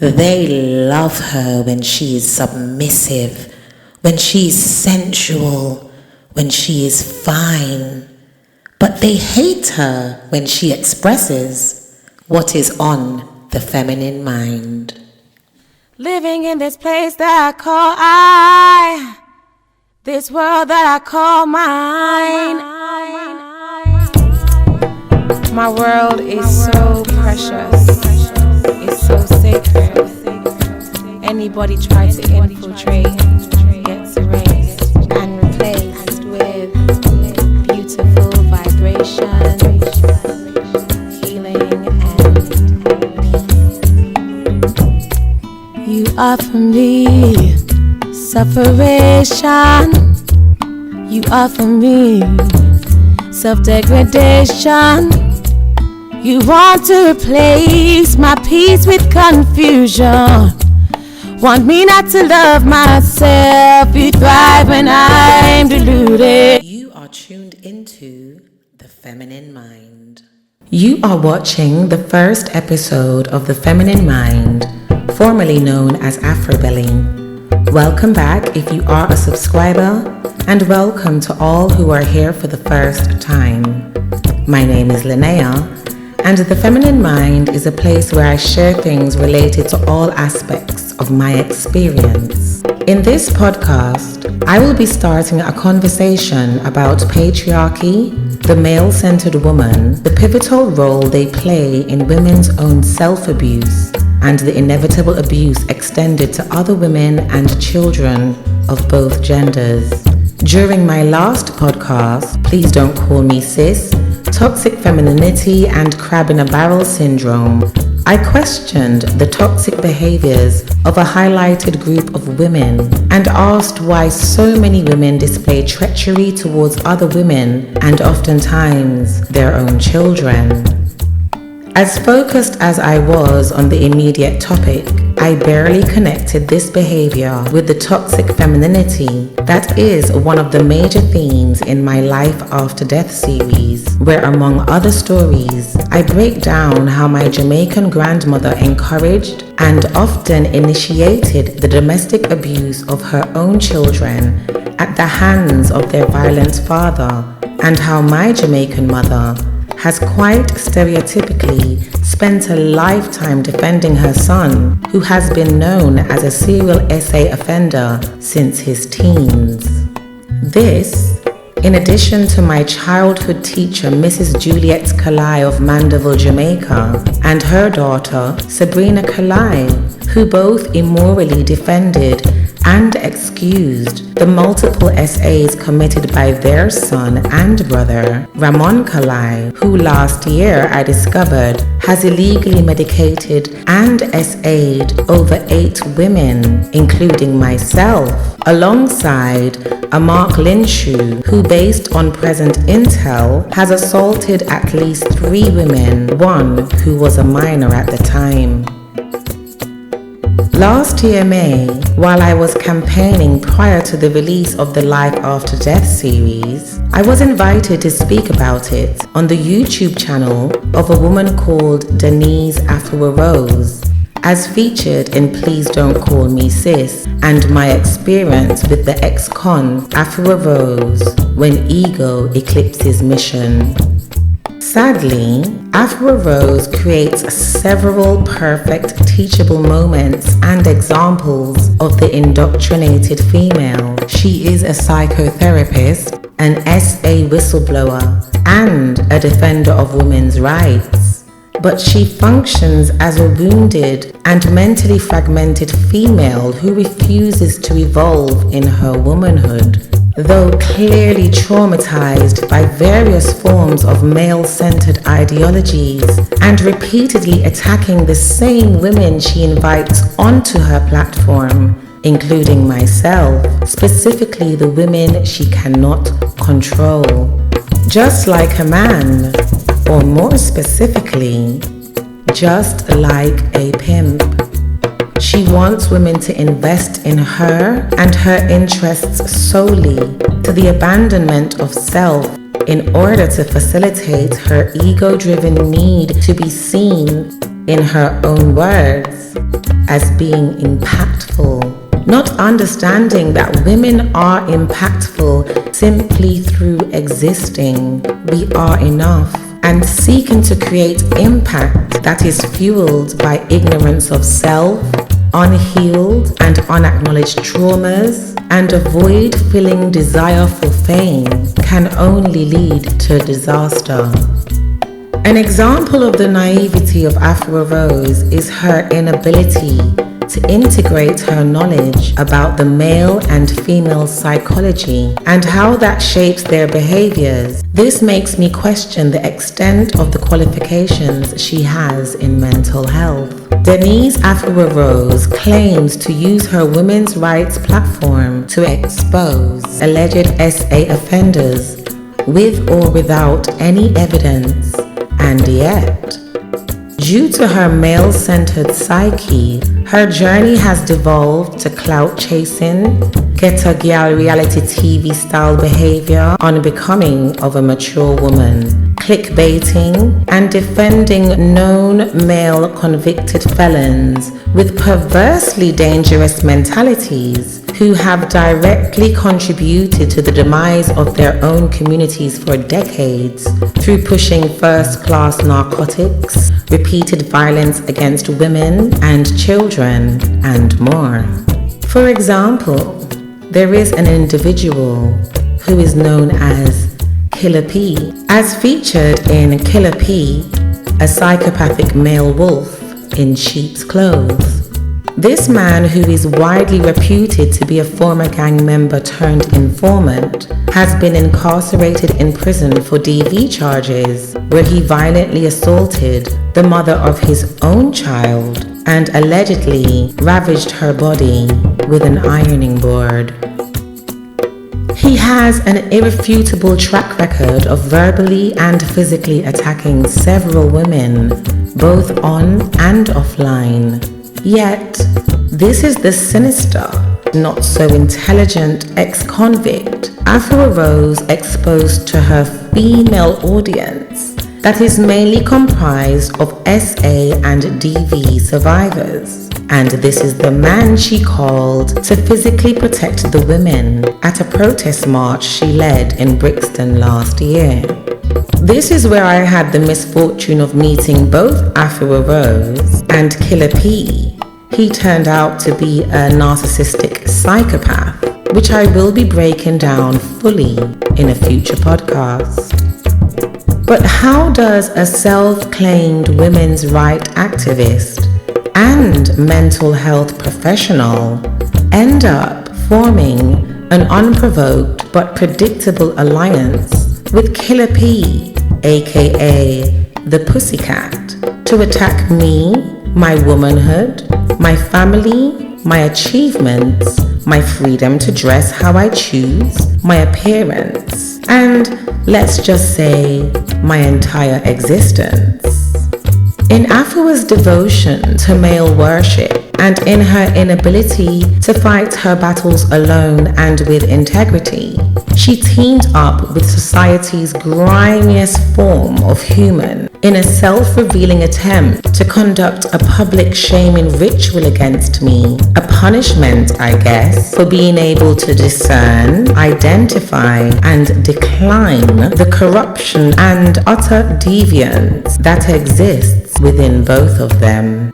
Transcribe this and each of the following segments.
They love her when she is submissive, when she is sensual, when she is fine. But they hate her when she expresses what is on the feminine mind. Living in this place that I call I, this world that I call mine. My world is so precious, it's so sacred. Anybody try to infiltrate gets erased and replaced with beautiful vibration, healing and peace. You offer me separation, you offer me self-degradation. You want to replace my peace with confusion. Want me not to love myself. You thrive when I'm deluded. You are tuned into the feminine mind. You are watching the first episode of the feminine mind, formerly known as Afro-Ballet. Welcome back if you are a subscriber, and welcome to all who are here for the first time. My name is Linnea, and the feminine mind is a place where I share things related to all aspects of my experience. In this podcast, I will be starting a conversation about patriarchy, the male-centered woman, the pivotal role they play in women's own self-abuse, and the inevitable abuse extended to other women and children of both genders. During my last podcast, Please Don't Call Me Sis, Toxic Femininity and Crab in a Barrel Syndrome, I questioned the toxic behaviors of a highlighted group of women and asked why so many women display treachery towards other women and oftentimes their own children. As focused as I was on the immediate topic, I barely connected this behavior with the toxic femininity that is one of the major themes in my Life After Death series, where among other stories, I break down how my Jamaican grandmother encouraged and often initiated the domestic abuse of her own children at the hands of their violent father, and how my Jamaican mother has quite stereotypically spent a lifetime defending her son, who has been known as a serial SA offender since his teens. This, in addition to my childhood teacher Mrs. Juliet Colie of Mandeville, Jamaica, and her daughter Sabrina Colie, who both immorally defended and excused the multiple SAs committed by their son and brother, Ramon Colie, who last year I discovered has illegally medicated and SA'd over 8 women, including myself, alongside a Mark Linshu, who based on present intel has assaulted at least 3 women, one who was a minor at the time. Last year May, while I was campaigning prior to the release of the Life After Death series, I was invited to speak about it on the YouTube channel of a woman called Denise Afua Rose, as featured in Please Don't Call Me Sis, and my experience with the ex-con Afua Rose when ego eclipses mission. Sadly, Afua Rose creates several perfect teachable moments and examples of the indoctrinated female. She is a psychotherapist, an SA whistleblower, and a defender of women's rights. But she functions as a wounded and mentally fragmented female who refuses to evolve in her womanhood. Though clearly traumatized by various forms of male-centered ideologies and repeatedly attacking the same women she invites onto her platform, including myself, specifically the women she cannot control. Just like a man, or more specifically, just like a pimp. She wants women to invest in her and her interests solely, to the abandonment of self, in order to facilitate her ego-driven need to be seen, in her own words, as being impactful, not understanding that women are impactful simply through existing. We are enough, and seeking to create impact that is fueled by ignorance of self, unhealed and unacknowledged traumas, and a void-filling desire for fame can only lead to disaster. An example of the naivety of Afua Rose is her inability to integrate her knowledge about the male and female psychology and how that shapes their behaviors. This makes me question the extent of the qualifications she has in mental health. Denise Afua Rose claims to use her women's rights platform to expose alleged SA offenders with or without any evidence, and yet, due to her male-centered psyche, her journey has devolved to clout chasing, ghetto girl reality TV style behavior unbecoming of a mature woman, clickbaiting, and defending known male convicted felons with perversely dangerous mentalities who have directly contributed to the demise of their own communities for decades through pushing first-class narcotics, repeated violence against women and children, and more. For example, there is an individual who is known as Killa P, as featured in Killa P, a psychopathic male wolf in sheep's clothes. This man, who is widely reputed to be a former gang member turned informant, has been incarcerated in prison for DV charges, where he violently assaulted the mother of his own child and allegedly ravaged her body with an ironing board. He has an irrefutable track record of verbally and physically attacking several women, both on and offline. Yet, this is the sinister, not so intelligent ex-convict Afua Rose exposed to her female audience that is mainly comprised of SA and DV survivors. And this is the man she called to physically protect the women at a protest march she led in Brixton last year. This is where I had the misfortune of meeting both Afua Rose and Killa P. He turned out to be a narcissistic psychopath, which I will be breaking down fully in a future podcast. But how does a self-claimed women's rights activist and mental health professional end up forming an unprovoked but predictable alliance with Killa P, aka the Pussycat, to attack me, my womanhood, my family, my achievements, my freedom to dress how I choose, my appearance, and let's just say my entire existence? In Afua's devotion to male worship and in her inability to fight her battles alone and with integrity, she teamed up with society's grimiest form of human in a self-revealing attempt to conduct a public shaming ritual against me, a punishment, I guess, for being able to discern, identify, and decline the corruption and utter deviance that exists within both of them.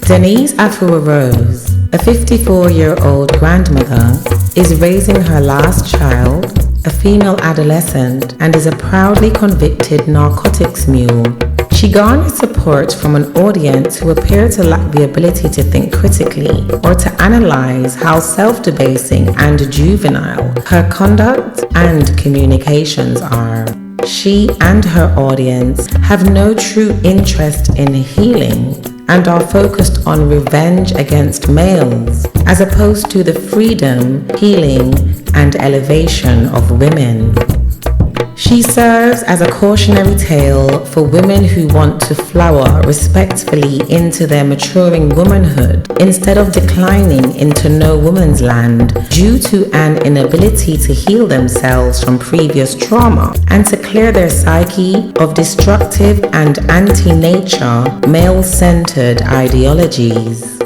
Denise Afua Rose, a 54-year-old grandmother, is raising her last child, a female adolescent, and is a proudly convicted narcotics mule. She garners support from an audience who appear to lack the ability to think critically or to analyze how self-debasing and juvenile her conduct and communications are. She and her audience have no true interest in healing and are focused on revenge against males, as opposed to the freedom, healing, and elevation of women. She serves as a cautionary tale for women who want to flower respectfully into their maturing womanhood instead of declining into no woman's land due to an inability to heal themselves from previous trauma and to clear their psyche of destructive and anti-nature, male-centered ideologies.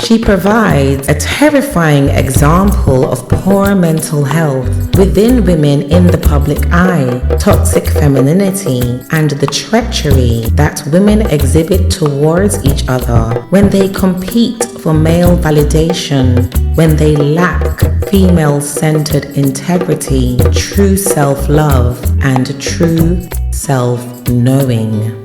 She provides a terrifying example of poor mental health within women in the public eye, toxic femininity, and the treachery that women exhibit towards each other when they compete for male validation, when they lack female-centered integrity, true self-love, and true self-knowing.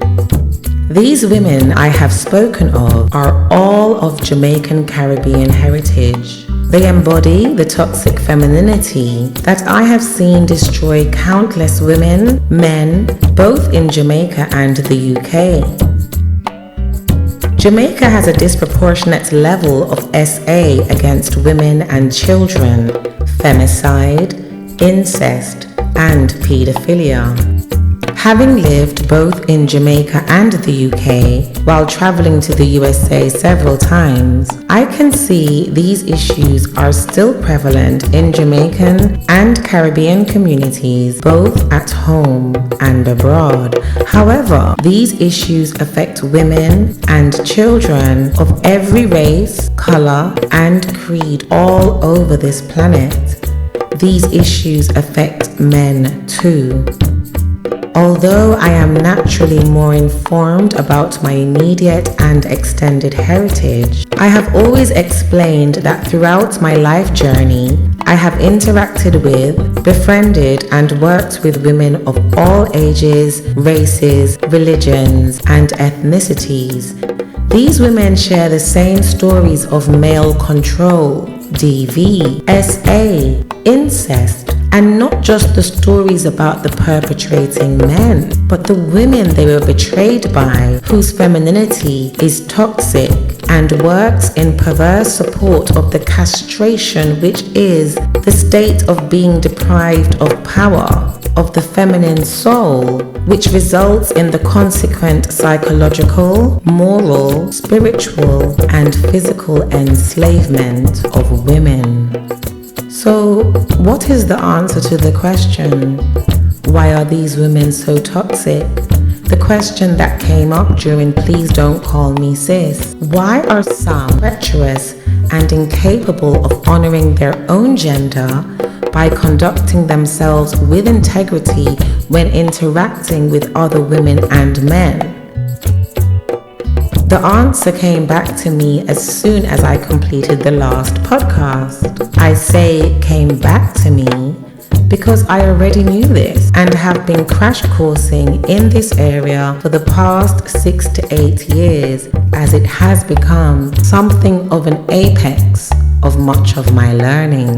These women I have spoken of are all of Jamaican Caribbean heritage. They embody the toxic femininity that I have seen destroy countless women, men, both in Jamaica and the UK. Jamaica has a disproportionate level of SA against women and children, femicide, incest, and paedophilia. Having lived both in Jamaica and the UK while traveling to the USA several times, I can see these issues are still prevalent in Jamaican and Caribbean communities, both at home and abroad. However, these issues affect women and children of every race, color, and creed all over this planet. These issues affect men too. Although I am naturally more informed about my immediate and extended heritage, I have always explained that throughout my life journey, I have interacted with, befriended, and worked with women of all ages, races, religions, and ethnicities. These women share the same stories of male control, DV, SA, incest, and not just the stories about the perpetrating men, but the women they were betrayed by, whose femininity is toxic and works in perverse support of the castration, which is the state of being deprived of power, of the feminine soul, which results in the consequent psychological, moral, spiritual, and physical enslavement of women. So, what is the answer to the question, why are these women so toxic? The question that came up during Please Don't Call Me Sis. Why are some treacherous and incapable of honoring their own gender by conducting themselves with integrity when interacting with other women and men? The answer came back to me as soon as I completed the last podcast. I say came back to me because I already knew this and have been crash coursing in this area for the past 6 to 8 years, as it has become something of an apex of much of my learning.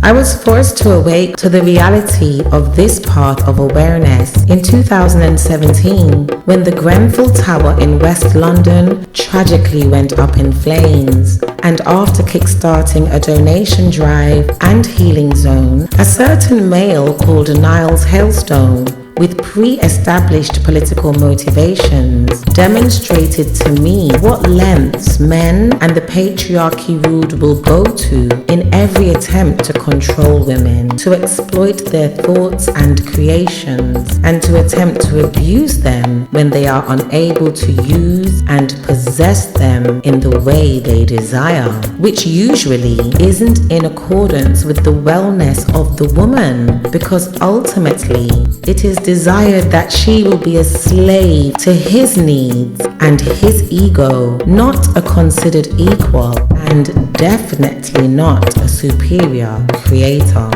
I was forced to awake to the reality of this path of awareness in 2017 when the Grenfell Tower in West London tragically went up in flames, and after kickstarting a donation drive and healing zone, a certain male called Niles Hailstone with pre-established political motivations demonstrated to me what lengths men and the patriarchy ruled will go to in every attempt to control women, to exploit their thoughts and creations, and to attempt to abuse them when they are unable to use and possess them in the way they desire, which usually isn't in accordance with the wellness of the woman, because ultimately it is desired that she will be a slave to his needs and his ego, not a considered equal, and definitely not a superior creator.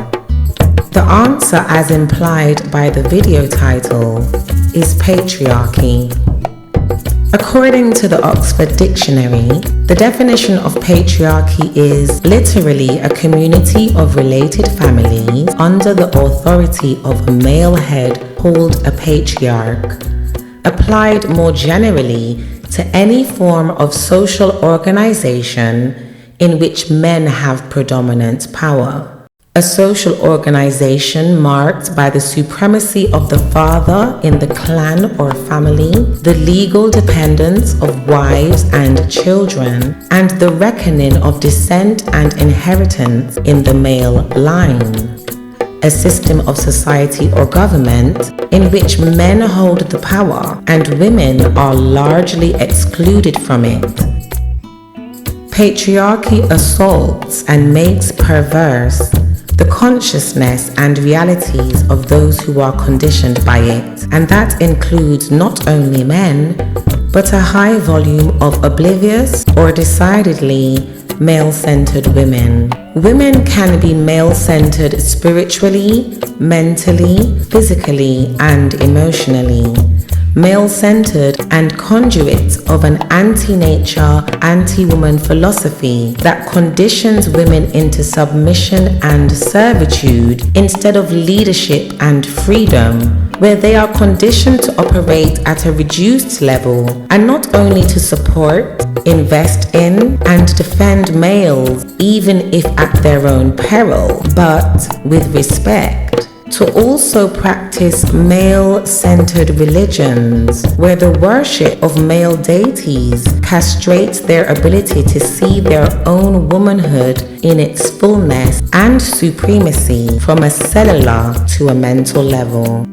The answer, as implied by the video title, is patriarchy. According to the Oxford Dictionary, the definition of patriarchy is literally a community of related families under the authority of a male head called a patriarch, applied more generally to any form of social organization in which men have predominant power. a social organization marked by the supremacy of the father in the clan or family, the legal dependence of wives and children, and the reckoning of descent and inheritance in the male line. A system of society or government in which men hold the power and women are largely excluded from it. Patriarchy assaults and makes perverse the consciousness and realities of those who are conditioned by it, and that includes not only men, but a high volume of oblivious or decidedly male-centered women. Women can be male-centered spiritually, mentally, physically, and emotionally. Male-centered and conduits of an anti-nature, anti-woman philosophy that conditions women into submission and servitude instead of leadership and freedom, where they are conditioned to operate at a reduced level and not only to support, invest in, and defend males, even if at their own peril, but with respect. To also practice male-centered religions, where the worship of male deities castrates their ability to see their own womanhood in its fullness and supremacy from a cellular to a mental level.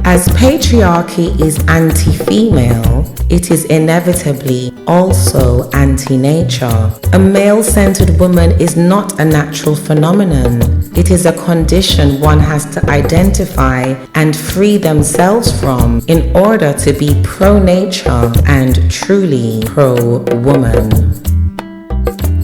As patriarchy is anti-female, it is inevitably also anti-nature. A male-centered woman is not a natural phenomenon. It is a condition one has to identify and free themselves from in order to be pro-nature and truly pro-woman.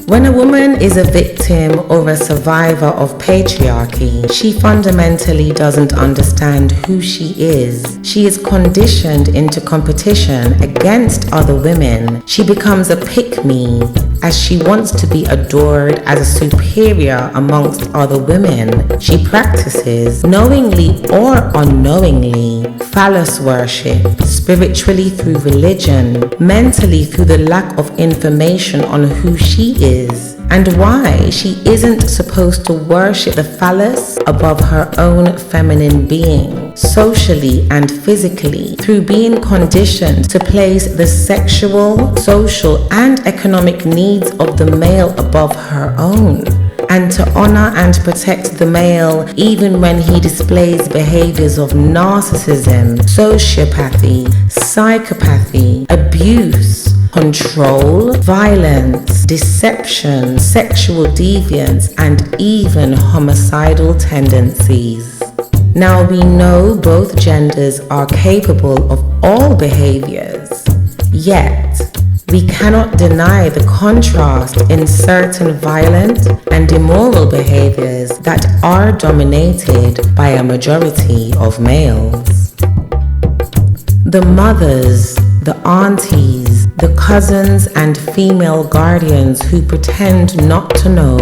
When a woman is a victim or a survivor of patriarchy, she fundamentally doesn't understand who she is. She is conditioned into competition against other women. She becomes a pick-me, as she wants to be adored as a superior amongst other women. She practices, knowingly or unknowingly, phallus worship, spiritually through religion, mentally through the lack of information on who she is and why she isn't supposed to worship the phallus above her own feminine being, socially and physically, through being conditioned to place the sexual, social, and economic needs of the male above her own, and to honor and protect the male even when he displays behaviors of narcissism, sociopathy, psychopathy, abuse, control, violence, deception, sexual deviance, and even homicidal tendencies. Now we know both genders are capable of all behaviors, yet we cannot deny the contrast in certain violent and immoral behaviors that are dominated by a majority of males. The mothers, the aunties, the cousins and female guardians who pretend not to know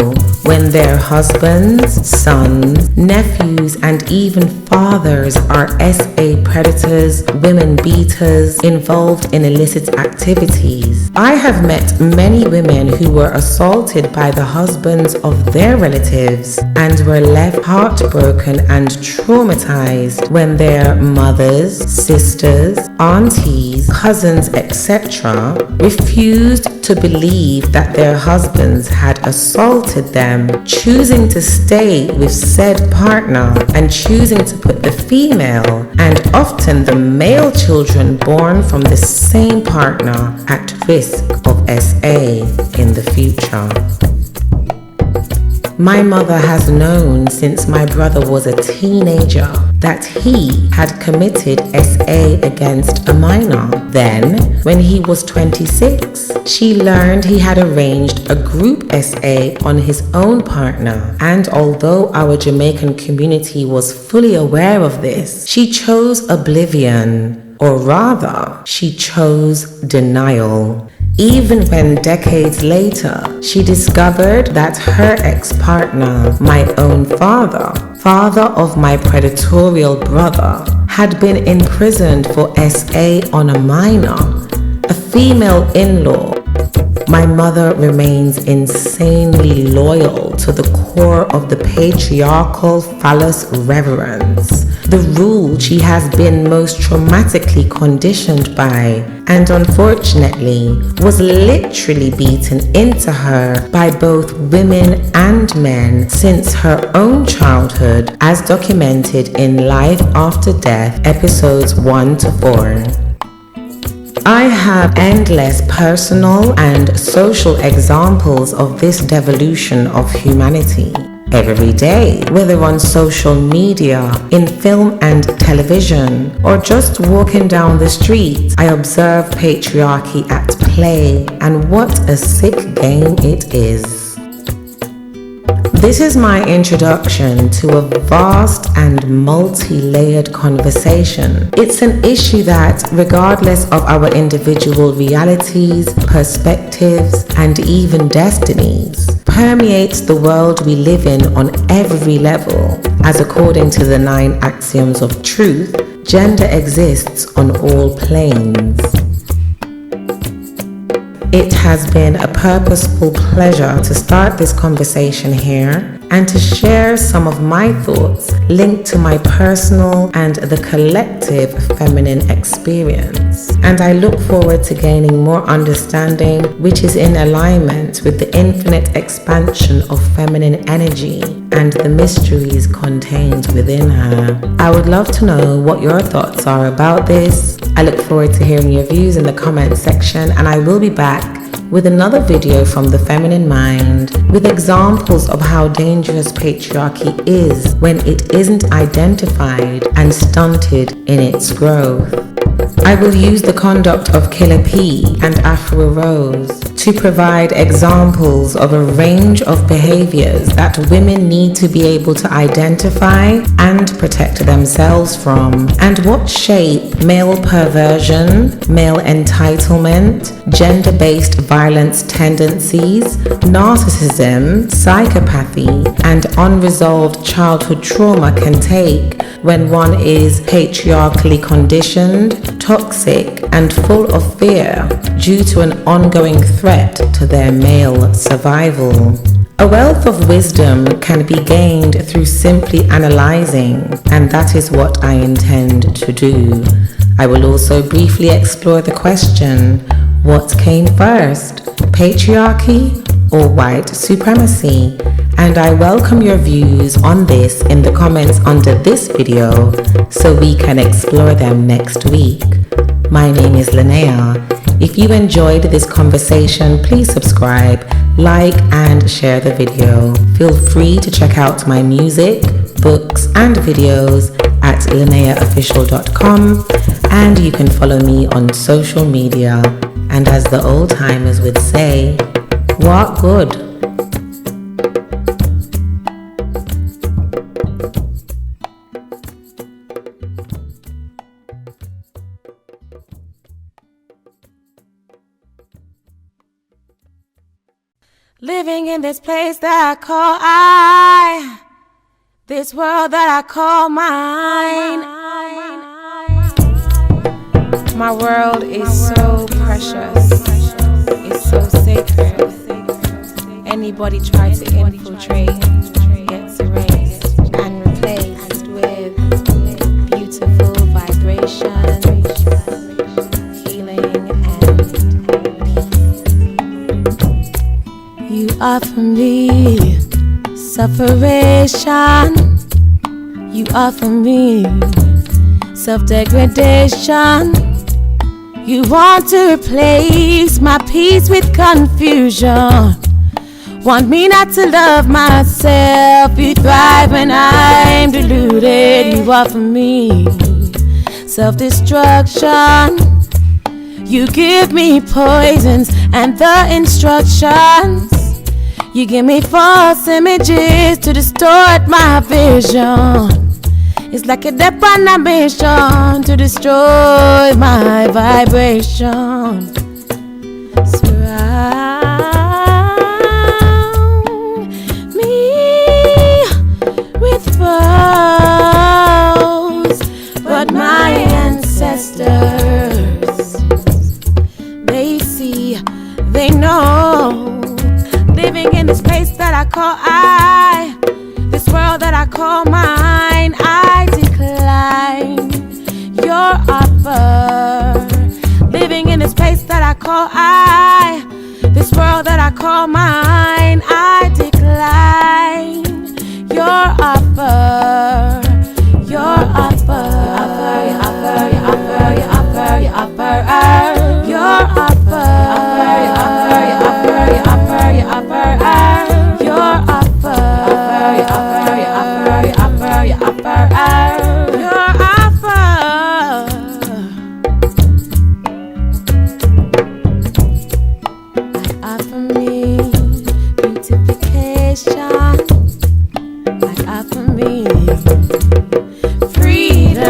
when their husbands, sons, nephews, and even fathers are SA predators, women beaters, involved in illicit activities. I have met many women who were assaulted by the husbands of their relatives and were left heartbroken and traumatized when their mothers, sisters, aunties, cousins, etc. refused to believe that their husbands had assaulted them, choosing to stay with said partner and choosing to put the female and often the male children born from the same partner at risk of SA in the future. My mother has known since my brother was a teenager that he had committed SA against a minor. Then, when he was 26, she learned he had arranged a group SA on his own partner, and although our Jamaican community was fully aware of this, she chose oblivion, or rather, she chose denial. Even when decades later, she discovered that her ex-partner, my own father of my predatorial brother, had been imprisoned for SA on a minor. A female in-law, My mother remains insanely loyal to the core of the patriarchal phallus reverence, the rule she has been most traumatically conditioned by, and unfortunately was literally beaten into her by both women and men since her own childhood, as documented in Life After Death episodes 1 to 4. I have endless personal and social examples of this devolution of humanity. Every day, whether on social media, in film and television, or just walking down the street, I observe patriarchy at play, and what a sick game it is. This is my introduction to a vast and multi-layered conversation. It's an issue that, regardless of our individual realities, perspectives, and even destinies, permeates the world we live in on every level, as according to the 9 axioms of truth, gender exists on all planes. It has been a purposeful pleasure to start this conversation here and to share some of my thoughts linked to my personal and the collective feminine experience. And I look forward to gaining more understanding, which is in alignment with the infinite expansion of feminine energy and the mysteries contained within her. I would love to know what your thoughts are about this. I look forward to hearing your views in the comment section, and I will be back with another video from the feminine mind with examples of how dangerous patriarchy is when it isn't identified and stunted in its growth. I will use the conduct of Killa P and Afua Rose to provide examples of a range of behaviors that women need to be able to identify and protect themselves from, and what shape male perversion, male entitlement, gender-based violence tendencies, narcissism, psychopathy, and unresolved childhood trauma can take when one is patriarchally conditioned, toxic, and full of fear due to an ongoing threat to their male survival. A wealth of wisdom can be gained through simply analyzing, and that is what I intend to do. I will also briefly explore the question, what came first, patriarchy or white supremacy? And I welcome your views on this in the comments under this video so we can explore them next week. My name is Linnea. If you enjoyed this conversation, please subscribe, like, and share the video. Feel free to check out my music, books, and videos at linneaofficial.com, and you can follow me on social media. And as the old timers would say, walk good. Living in this place that I call I, this world that I call mine. My world is so precious, it's so sacred. Anybody try to infiltrate gets erased and replaced with beautiful vibrations, healing and peace. You offer me sufferation, you offer me self-degradation. You want to replace my peace with confusion. Want me not to love myself. You thrive when I'm deluded. You offer me self-destruction. You give me poisons and the instructions. You give me false images to distort my vision. It's like a death on a mission to destroy my vibration. Surround me with foes, but my ancestors, they see they know. Living in this place that I call I, this world that I call mine, I decline your offer. Living in this place that I call I, this world that I call mine, I decline your offer. Your offer. Your offer. Your offer. Your offer. Your offer. Your offer. Your offer. Your offer. Your offer. Your offer. Your offer. Your offer. Your offer. Your offer. Your offer. Your offer. I offer me beautification. I offer me freedom.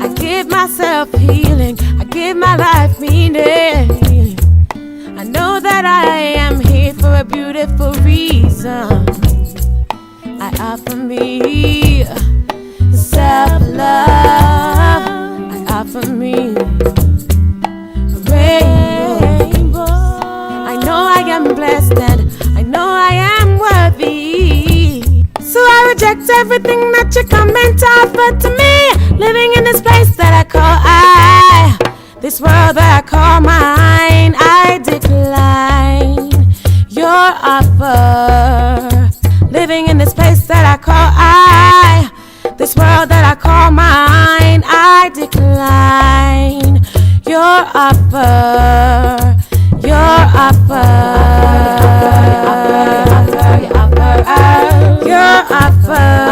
I give myself healing. I give my life meaning. I know that I am here for a beautiful reason. I offer me self-love. I offer me rainbow. I know I am blessed and I know I am worthy. So I reject everything that you come and offer to me. Living in this place that I call I, this world that I call mine, I decline your offer. Living in this place that I call I, this world that I call mine, I decline your offer. Your offer. Your offer. Your offer.